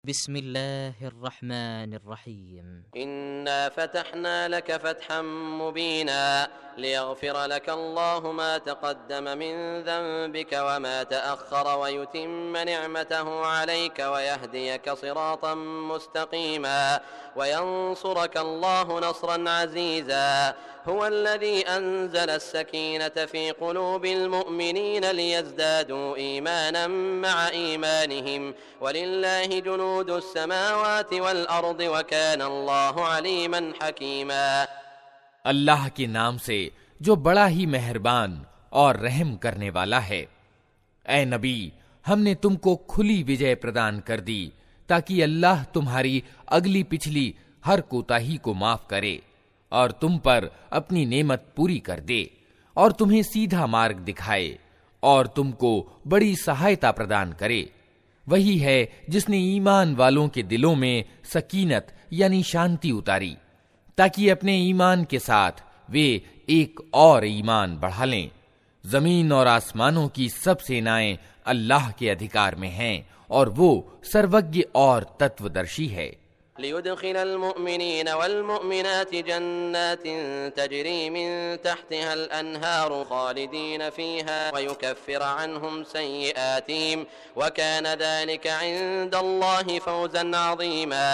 बिस्मिल्लाहिर्रहमानिर्रहीम। इन्ना फतहना luck फतहम Mubina लियगफिर luck अल्लाहु मा तक़द्दम मिन ज़ंबिक व मा तअख़्ख़र व युतिम्म निअमतहु अलैक व यहदियक सिरातम मुस्तक़ीमा व यंसुरक अल्लाहु नस्रन अज़ीज़ा हुवल्लज़ी अंज़ल अस्सकीनत फ़ी क़ुलूबिल मुअमिनीन लियज़दादू ईमानन मअ ईमानिहिम वलिल्लाहि जुनूदुस समावाति वल अर्दि व कान अल्लाहु अलीमन हकीमा। अल्लाह के नाम से जो बड़ा ही मेहरबान और रहम करने वाला है। ऐ नबी, हमने तुमको खुली विजय प्रदान कर दी ताकि अल्लाह तुम्हारी अगली पिछली हर कोताही को माफ करे और तुम पर अपनी नेमत पूरी कर दे और तुम्हें सीधा मार्ग दिखाए और तुमको बड़ी सहायता प्रदान करे। वही है जिसने ईमान वालों के दिलों में सकीनत यानी शांति उतारी ताकि अपने ईमान के साथ वे एक और ईमान बढ़ा लें। जमीन और आसमानों की सब सेनाएं अल्लाह के अधिकार में हैं और वो सर्वज्ञ और तत्वदर्शी है। लियुदखिलल मुअमिनीन वल मुअमिनाति जन्नातिन तजरी मिन तहतिहल अनहारु खालिदीन फीहा व युकफ्फिर अन्हुम सय्यिआतिहिम व कान ज़ालिका इंदल्लाहि फौज़न अज़ीमा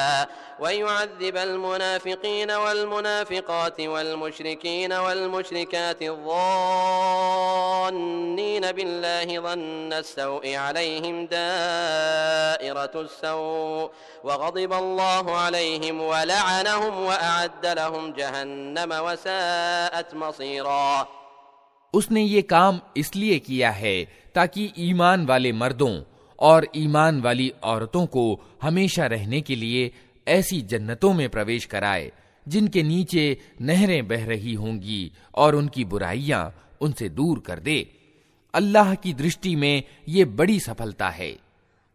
व युअज़्ज़िबल मुनाफिकीन वल मुनाफिकाति वल मुशरिकीन वल मुशरिकाति ज़ान्नीन बिल्लाहि ज़न्नस सौइ अलैहिम दाइरतुस सौ व ग़ज़िबल्लाहु अलैहिम व लअनहुम व अअद्द लहुम जहन्नम व साअत मसीरा। उसने ये काम इसलिए किया है ताकि ईमान वाले मर्दों और ईमान वाली औरतों को हमेशा रहने के लिए ऐसी जन्नतों में प्रवेश कराए जिनके नीचे नहरें बह रही होंगी और उनकी बुराइयां उनसे दूर कर दे। अल्लाह की दृष्टि में ये बड़ी सफलता है।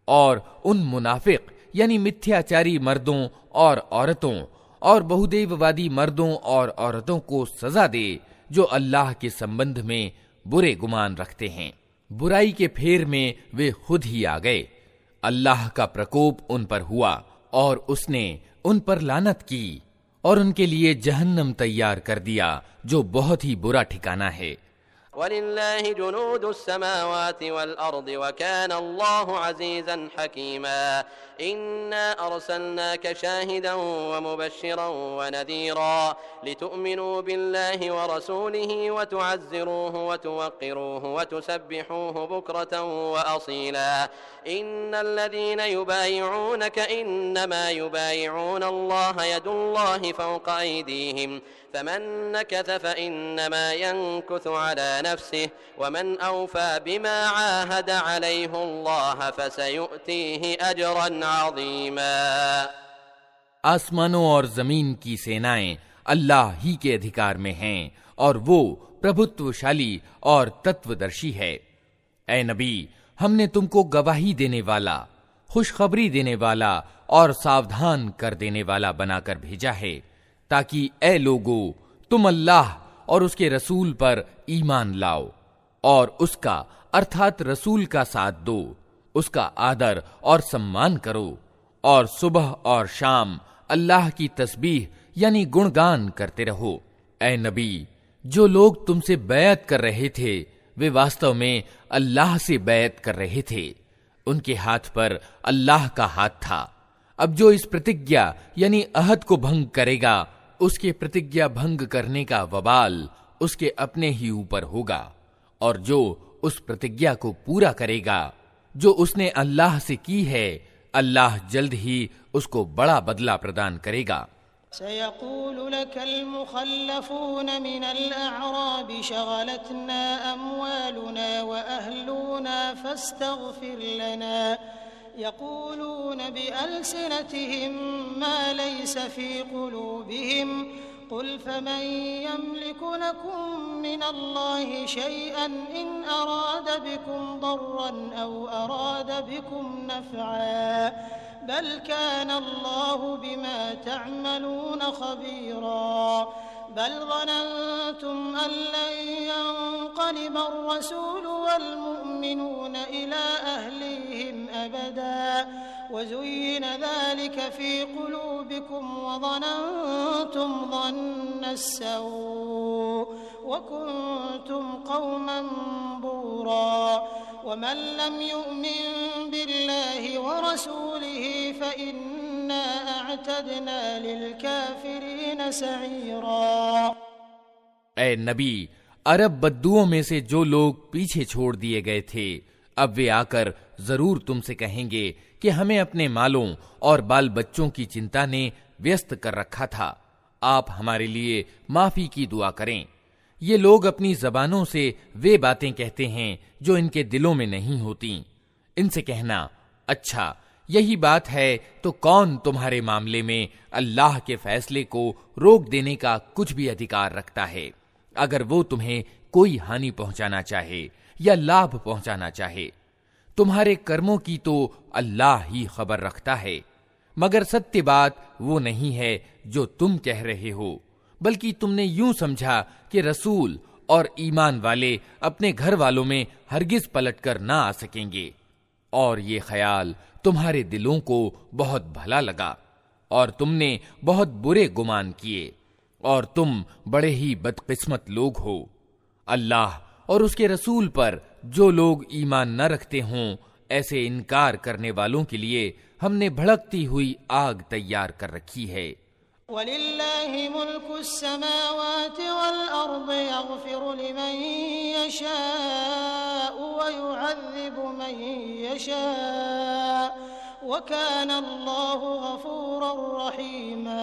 और उन मुनाफिक यानी मिथ्याचारी मर्दों और औरतों और बहुदेववादी मर्दों और औरतों को सजा दे जो अल्लाह के संबंध में बुरे गुमान रखते हैं। बुराई के फेर में वे खुद ही आ गए। अल्लाह का प्रकोप उन पर हुआ और उसने उन पर लानत की और उनके लिए जहन्नम तैयार कर दिया जो बहुत ही बुरा ठिकाना है। वलिल्लाहि जुनूदुस समावाति वल अर्दि व कान अल्लाहु अज़ीज़न हकीमा। इन्ना अर्सलनाक शाहिदन व मुबश्शिरन व नज़ीरा लितुअ्मिनू बिल्लाहि व रसूलिहि व तुअज़्ज़िरूहु व तुवक़्क़िरूहु व तुसब्बिहूहु बुक्रतन व असीला। इन्नल्लज़ीना युबायिऊनक इन्नमा युबायिऊन अल्लाह यदुल्लाहि फ़ौक़ अयदीहिम फमन नकथ फइन्नमा यनकुथु अला नफ्सिहि वमन औफ़ा बिमा आहद अलैहि अल्लाह फसयुअतीहि अजरन अज़ीमा। आसमानों और जमीन की सेनाएं अल्लाह ही के अधिकार में हैं और वो प्रभुत्वशाली और तत्वदर्शी है। ऐ नबी, हमने तुमको गवाही देने वाला, खुशखबरी देने वाला और सावधान कर देने वाला बनाकर भेजा है ताकि ऐ लोगो तुम अल्लाह और उसके रसूल पर ईमान लाओ और उसका अर्थात रसूल का साथ दो, उसका आदर और सम्मान करो और सुबह और शाम अल्लाह की तस्बीह यानी गुणगान करते रहो। ऐ नबी, जो लोग तुमसे बैत कर रहे थे वे वास्तव में अल्लाह से बैत कर रहे थे। उनके हाथ पर अल्लाह का हाथ था। अब जो इस प्रतिज्ञा यानी अहद को भंग करेगा उसके प्रतिज्ञा भंग करने का वबाल उसके अपने ही ऊपर होगा और जो उस प्रतिज्ञा को पूरा करेगा जो उसने अल्लाह से की है, अल्लाह जल्द ही उसको बड़ा बदला प्रदान करेगा। सयक़ूलु लकल मुखल्लफून मिनल अअराबि शगलतना अम्वालुना व अहलुना फस्तग़फिर लना यक़ूलून बिअल्सिनतिहिम मा लैस फ़ी क़ुलूबिहिम क़ुल फ़मन यमलिकु लकुम मिनल्लाहि शैअन इन अराद बिकुम दर्रन औ अराद बिकुम नफ़अन बल कान अल्लाहु बिमा तअमलून ख़बीरा। बल ज़ननतुम अन लन यंक़लिब अर्रसूल वल्मुअमिनून इला अहलिहिम अबदा वज़ुय्यिन ज़ालिका फ़ी क़ुलूबिकुम वज़ननतुम ज़न्न अस्सऊ वकुन्तुम क़ौमन बूरा वमन लम युअमिन बिल्लाहि वरसूलिहि फ़इन्ना अअतदना लिलकाफ़िरीन सईरा। ऐ नबी, अरब बद्दुओं में से जो लोग पीछे छोड़ दिए गए थे, अब वे आकर जरूर तुमसे कहेंगे कि हमें अपने मालों और बाल बच्चों की चिंता ने व्यस्त कर रखा था, आप हमारे लिए माफी की दुआ करें। ये लोग अपनी जबानों से वे बातें कहते हैं जो इनके दिलों में नहीं होती। इनसे कहना, अच्छा यही बात है तो कौन तुम्हारे मामले में अल्लाह के फैसले को रोक देने का कुछ भी अधिकार रखता है, अगर वो तुम्हें कोई हानि पहुंचाना चाहे या लाभ पहुंचाना चाहे। तुम्हारे कर्मों की तो अल्लाह ही खबर रखता है, मगर सत्य बात वो नहीं है जो तुम कह रहे हो, बल्कि तुमने यूं समझा कि रसूल और ईमान वाले अपने घर वालों में हरगिज पलटकर ना आ सकेंगे, और ये ख्याल तुम्हारे दिलों को बहुत भला लगा और तुमने बहुत बुरे गुमान किए, और तुम बड़े ही बदकिस्मत लोग हो। अल्लाह और उसके रसूल पर जो लोग ईमान न रखते हों, ऐसे इनकार करने वालों के लिए हमने भड़कती हुई आग तैयार कर रखी है। वलिल्लाहि मुल्कुस्समावाति वल अर्द यग़फिरु लिमन यशाअ व युअज़्ज़िबु मन यशाअ व काना अल्लाहु गफूरर रहीमा।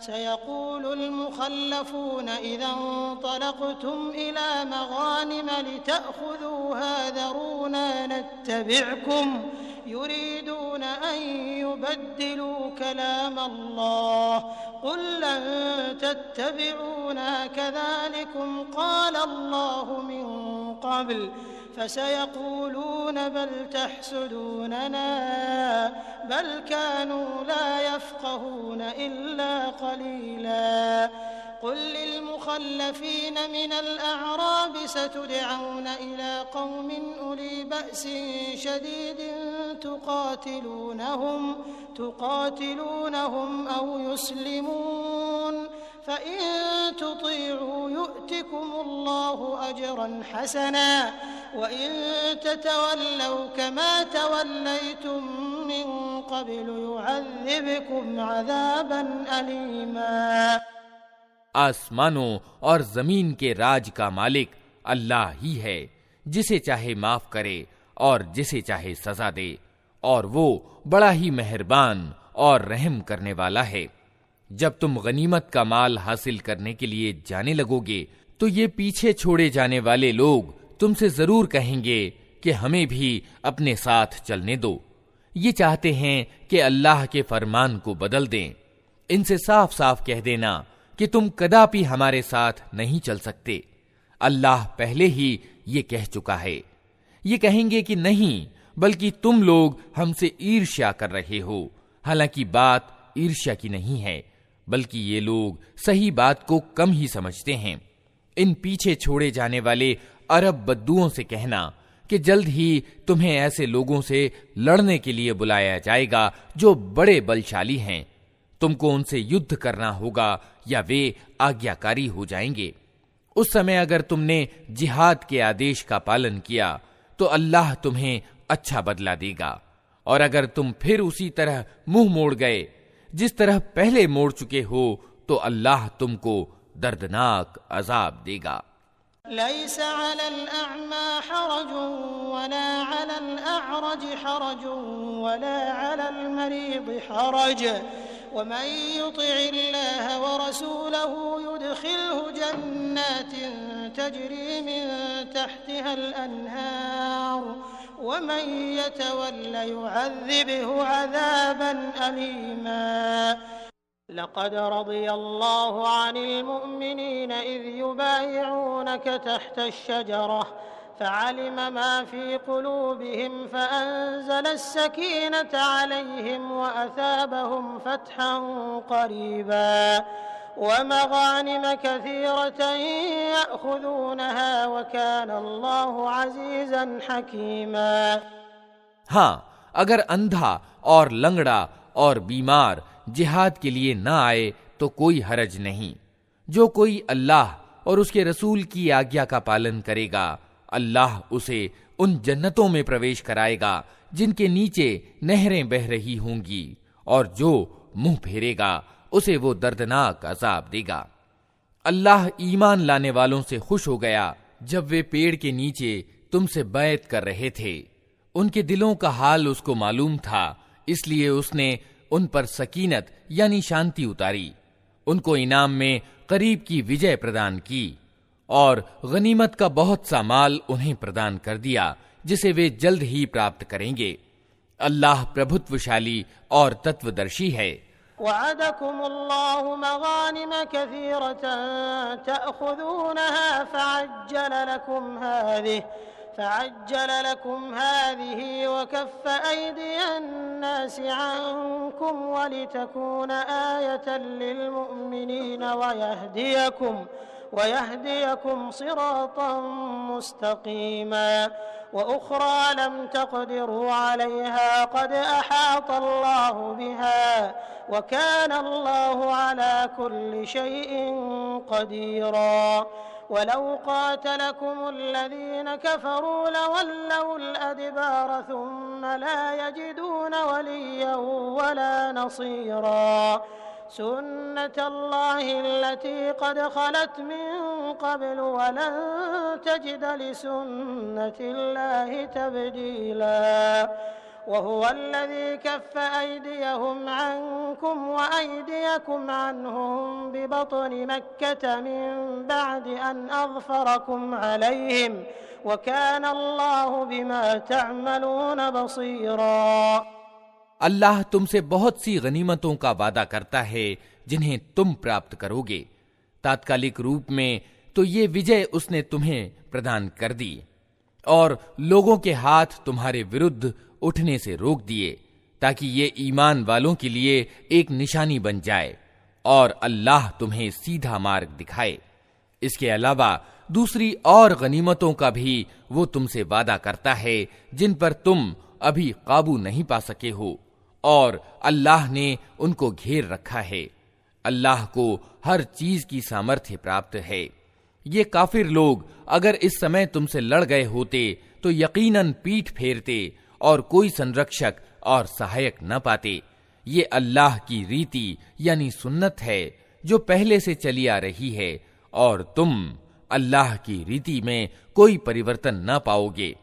सयक़ूलुल मुख़ल्लफ़ून इज़ा इंतलक़्तुम इला मग़ानिम लितअख़ुज़ूहा ज़रूना नत्तबि'कुम युरीदून अन युबद्दिलू कलाम अल्लाह क़ुल लन तत्तबि'ूना कज़ालिकुम क़ाल अल्लाहु मिन क़ब्ल फसयक़ूलून बल तहसुदूनना बल कानू ला यफ़क़हून इल्ला क़लीला। क़ुल लिल्मुख़ल्लफ़ीन मिनल अअराब सतुदअऊन इला क़ौमिन उली बअसिन शदीदिन तुक़ातिलूनहुम औ युस्लिमून फ़इन तुጢዑ यु'तिकुमुल्लाहु अजरन हसना वइन ततवल्लौ कमा तवल्लैतुम मिन क़ब्लु युअज़्ज़िबकुम अज़ाबन अलीमा। आसमानों और जमीन के राज का मालिक अल्लाह ही है, जिसे चाहे माफ करे और जिसे चाहे सजा दे, और वो बड़ा ही मेहरबान और रहम करने वाला है। जब तुम गनीमत का माल हासिल करने के लिए जाने लगोगे तो ये पीछे छोड़े जाने वाले लोग तुमसे जरूर कहेंगे कि हमें भी अपने साथ चलने दो। ये चाहते हैं कि अल्लाह के फरमान को बदल दें। इनसे साफ साफ कह देना कि तुम कदापि हमारे साथ नहीं चल सकते। अल्लाह पहले ही ये कह चुका है। ये कहेंगे कि नहीं, बल्कि तुम लोग हमसे ईर्ष्या कर रहे हो। हालांकि बात ईर्ष्या की नहीं है, बल्कि ये लोग सही बात को कम ही समझते हैं। इन पीछे छोड़े जाने वाले अरब बद्दुओं से कहना कि जल्द ही तुम्हें ऐसे लोगों से लड़ने के लिए बुलाया जाएगा जो बड़े बलशाली हैं। तुमको उनसे युद्ध करना होगा या वे आज्ञाकारी हो जाएंगे। उस समय अगर तुमने जिहाद के आदेश का पालन किया तो अल्लाह तुम्हें अच्छा बदला देगा, और अगर तुम फिर उसी तरह मुंह मोड़ गए जिस तरह पहले मोड़ चुके हो तो अल्लाह तुमको दर्दनाक अजाब देगा। लैसा अलल अअमा हरजुन वला अलल अअरज हरजुन वला अलल मरीद हरज वमन युतिइल्लाह व रसूलहु युदखिलहु जन्नातिन तजरी मिन तहतिहल अन्हार वमन यतवल्ला युअज़्ज़िबहु अज़ाबन अलीमा। लक़द रज़ियल्लाहु अनिल मुअमिनीन इज़ युबायिऊनक तहतश-शजरह फ़अलिम मा फ़ी क़ुलूबिहिम फ़अन्ज़लस-सकीनता अलैहिम वअसाबहुम फ़तहन क़रीबा वमगानिम कसीरतन यअखुज़ूनहा वकान अल्लाहु अज़ीज़न हकीमा। हाँ, अगर अंधा और लंगड़ा और बीमार जिहाद के लिए न आए तो कोई हरज नहीं। जो कोई अल्लाह और उसके रसूल की आज्ञा का पालन करेगा, अल्लाह उसे उन जन्नतों में प्रवेश कराएगा जिनके नीचे नहरें बह रही होंगी, और जो मुंह फेरेगा उसे वो दर्दनाक अजाब देगा। अल्लाह ईमान लाने वालों से खुश हो गया जब वे पेड़ के नीचे तुमसे बैत कर रहे थे। उनके दिलों का हाल उसको मालूम था, इसलिए उसने उन पर सकीनत यानी शांति उतारी, उनको इनाम में करीब की विजय प्रदान की और गनीमत का बहुत सा माल उन्हें प्रदान कर दिया जिसे वे जल्द ही प्राप्त करेंगे। अल्लाह प्रभुत्वशाली और तत्वदर्शी है। वअदकुमुल्लाहु मगानिम कसीरतन तअखुज़ूनहा फअज्जल लकुम हादिही वकफ्फ अयदियन नासि अन्कुम वलितकून आयतन लिलमुमिनीन वयहदियकुम सिरातन मुस्तकीमा वउखरा लम तक़दिरू अलैहा क़द अहाता अल्लाहु बिहा वकान अल्लाहु अला कुल्लि शैइन क़दीरा। वलौ क़ातलकुमुल्लज़ीन कफ़रू लवल्लवुल अदबार थुम्म ला यजिदून वलिय्यन वला नसीरा। सुन्नतल्लाहि अल्लती क़द ख़लत मिन क़ब्ल वलन तजिद लिसुन्नतिल्लाहि तब्दीला। वहुवल्लज़ी कफ़्फ़ अयदियहुम अन्कुम वअयदियकुम अन्हुम बिबत्नि मक्कत मिन बअदि अन अज़फ़रकुम अलैहिम वकान अल्लाहु बिमा तअमलून बसीरा। अल्लाह तुमसे बहुत सी गनीमतों का वादा करता है जिन्हें तुम प्राप्त करोगे। तात्कालिक रूप में तो ये विजय उसने तुम्हें प्रदान कर दी और लोगों के हाथ तुम्हारे विरुद्ध उठने से रोक दिए, ताकि ये ईमान वालों के लिए एक निशानी बन जाए और अल्लाह तुम्हें सीधा मार्ग दिखाए। इसके अलावा दूसरी और गनीमतों का भी वो तुमसे वादा करता है जिन पर तुम अभी काबू नहीं पा सके हो, और अल्लाह ने उनको घेर रखा है। अल्लाह को हर चीज की सामर्थ्य प्राप्त है। ये काफिर लोग अगर इस समय तुमसे लड़ गए होते तो यकीनन पीठ फेरते और कोई संरक्षक और सहायक न पाते। ये अल्लाह की रीति यानी सुन्नत है जो पहले से चली आ रही है, और तुम अल्लाह की रीति में कोई परिवर्तन न पाओगे।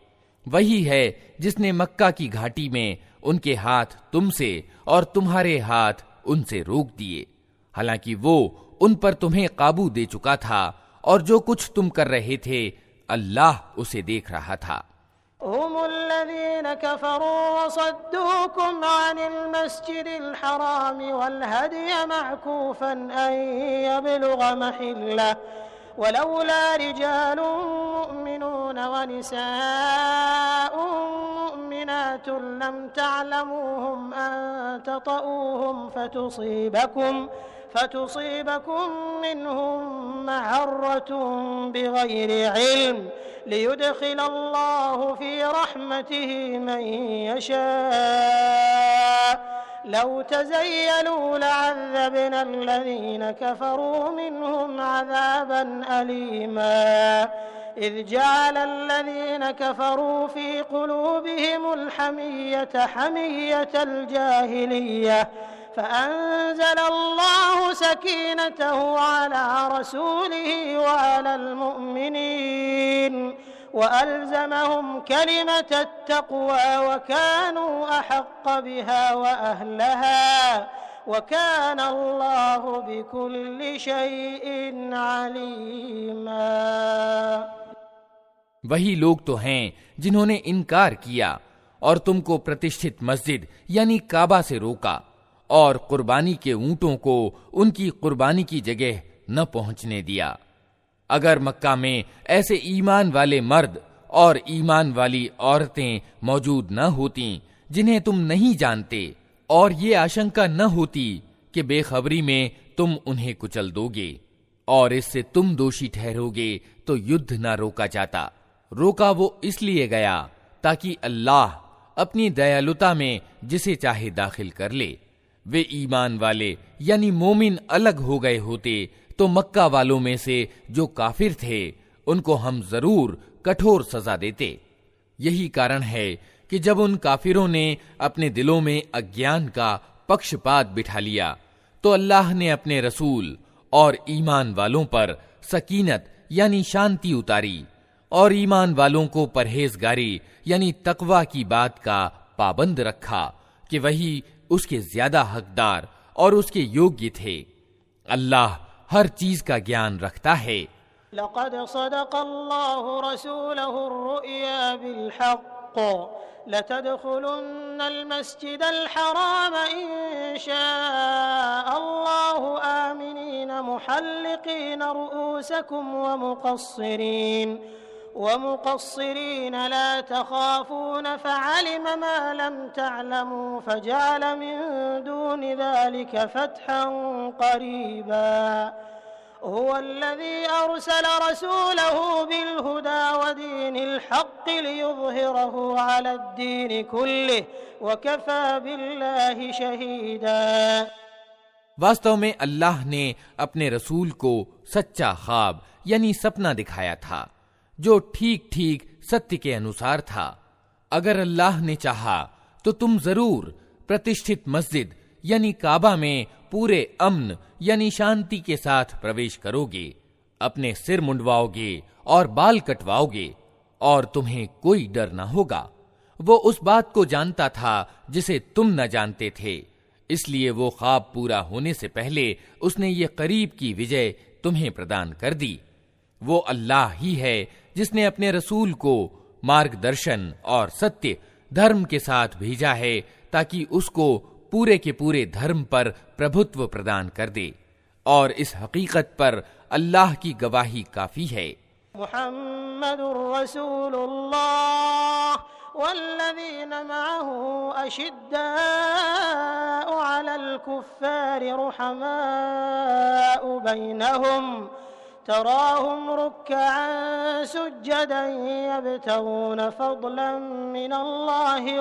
वही है जिसने मक्का की घाटी में उनके हाथ तुमसे और तुम्हारे हाथ उनसे रोक दिए, हालांकि वो उन पर तुम्हें काबू दे चुका था, और जो कुछ तुम कर रहे थे अल्लाह उसे देख रहा था। हुमुल्लज़ीन कफ़रू वसद्दूकुम अनिल मस्जिदिल हराम वल हदिय मअकूफन अन यबलुग महिल्लह वलौला रिजालुन मुमिनून वनिसाउन मुमिनातुन लम तअलमूहुम अन ततऊहुम फतुसीबकुम मिनहुम मअर्रतुन बिगैरि इल्म लियुदखिल अल्लाहु फी रहमतिही मन यशा लौ तज़य्यलू लअज़्ज़बना अल्लज़ीन कफ़रू मिनहुम अज़ाबन अलीमा इज़ जअल अल्लज़ीन कफ़रू फी क़ुलूबिहिमुल हमिय्यत हमिय्यतल जाहिलिय्यह फ़अंज़ल अल्लाहु सकीनतहु अला रसूलिही वअलल मुअमिनीन वअल्ज़महुम कलिमतत तक़वा वकानू अहक़्क़ बिहा वअहलहा वकान अल्लाहु बिकुल्लि शैइन अलीमा। वही लोग तो हैं जिन्होंने इनकार किया और तुमको प्रतिष्ठित मस्जिद यानी काबा से रोका, और कुर्बानी के ऊंटों को उनकी कुर्बानी की जगह न पहुंचने दिया। अगर मक्का में ऐसे ईमान वाले मर्द और ईमान वाली औरतें मौजूद न होती जिन्हें तुम नहीं जानते, और ये आशंका न होती कि बेखबरी में तुम उन्हें कुचल दोगे और इससे तुम दोषी ठहरोगे तो युद्ध न रोका जाता। रोका वो इसलिए गया ताकि अल्लाह अपनी दयालुता में जिसे चाहे दाखिल कर ले। वे ईमान वाले यानी मोमिन अलग हो गए होते तो मक्का वालों में से जो काफिर थे उनको हम जरूर कठोर सजा देते। यही कारण है कि जब उन काफिरों ने अपने दिलों में अज्ञान का पक्षपात बिठा लिया तो अल्लाह ने अपने रसूल और ईमान वालों पर सकीनत यानी शांति उतारी और ईमान वालों को परहेजगारी यानी तकवा की बात का पाबंद रखा कि वही उसके ज्यादा हकदार और उसके योग्य थे। अल्लाह हर चीज का ज्ञान रखता है। लक़द सदक़ल्लाहु रसूलहु रुया बिलहक़्क़ लतदख़ुलुन्नल मस्जिदल हराम इंशाअल्लाहु आमिनीन मुहल्लिक़ीन रुऊसकुम वमुक़स्सिरीन ला तख़ाफ़ून फ़अलिम मा लम तअलमू फ़जअल मिन दूनि ज़ालिक फ़तहन क़रीबा हुवल्लज़ी अरसल रसूलहु बिलहुदा वदीनिल हक़्क़ लियुज़हिरहु अलद्दीनि कुल्लिहि वकफ़ा बिल्लाहि शहीदा। वास्तव में अल्लाह ने अपने रसूल को सच्चा ख्वाब यानी सपना दिखाया था जो ठीक ठीक सत्य के अनुसार था। अगर अल्लाह ने चाहा तो तुम जरूर प्रतिष्ठित मस्जिद यानी काबा में पूरे अमन यानी शांति के साथ प्रवेश करोगे, अपने सिर मुंडवाओगे और बाल कटवाओगे और तुम्हें कोई डर न होगा। वो उस बात को जानता था जिसे तुम न जानते थे, इसलिए वो ख्वाब पूरा होने से पहले उसने ये करीब की विजय तुम्हें प्रदान कर दी। वो अल्लाह ही है जिसने अपने रसूल को मार्गदर्शन और सत्य धर्म के साथ भेजा है ताकि उसको पूरे के पूरे धर्म पर प्रभुत्व प्रदान कर दे, और इस हकीकत पर अल्लाह की गवाही काफी है। मुहम्मदुर रसूलुल्लाह वल्लज़ीन मअहू अशिद्दाउ अलल कुफ्फारि रुहमाउ बैनहुम तराहुम रुक्कअन सुज्जदन यब्तगून फज़लन मिनल्लाहि व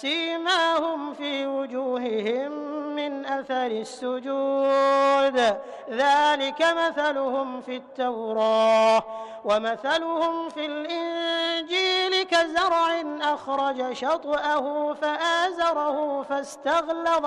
सीमाहुम फी वजूहिहिम मिन अथरिस सुजूद ज़ालिक मसलुहुम फित तौराह व मसलुहुम फिल इंजील कज़रअन अखरज शतअहु फआज़रहु फस्तग़लज़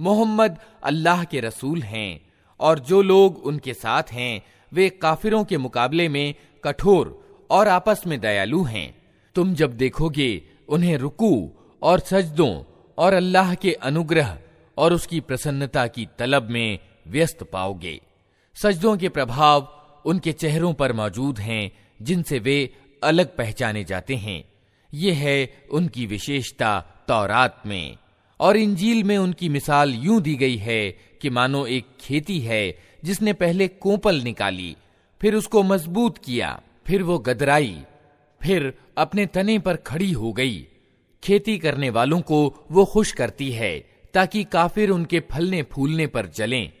मोहम्मद अल्लाह के रसूल हैं और जो लोग उनके साथ हैं वे काफिरों के मुकाबले में कठोर और आपस में दयालु हैं। तुम जब देखोगे उन्हें रुकू और सजदों और अल्लाह के अनुग्रह और उसकी प्रसन्नता की तलब में व्यस्त पाओगे। सजदों के प्रभाव उनके चेहरों पर मौजूद हैं जिनसे वे अलग पहचाने जाते हैं। ये है उनकी विशेषता तौरात में, और इंजील में उनकी मिसाल यूं दी गई है कि मानो एक खेती है जिसने पहले कोंपल निकाली, फिर उसको मजबूत किया, फिर वो गदराई, फिर अपने तने पर खड़ी हो गई। खेती करने वालों को वो खुश करती है ताकि काफिर उनके फलने फूलने पर जलें।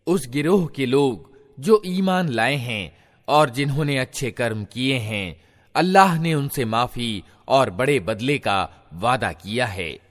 उस गिरोह के लोग जो ईमान लाए हैं और जिन्होंने अच्छे कर्म किए हैं, अल्लाह ने उनसे माफी और बड़े बदले का वादा किया है।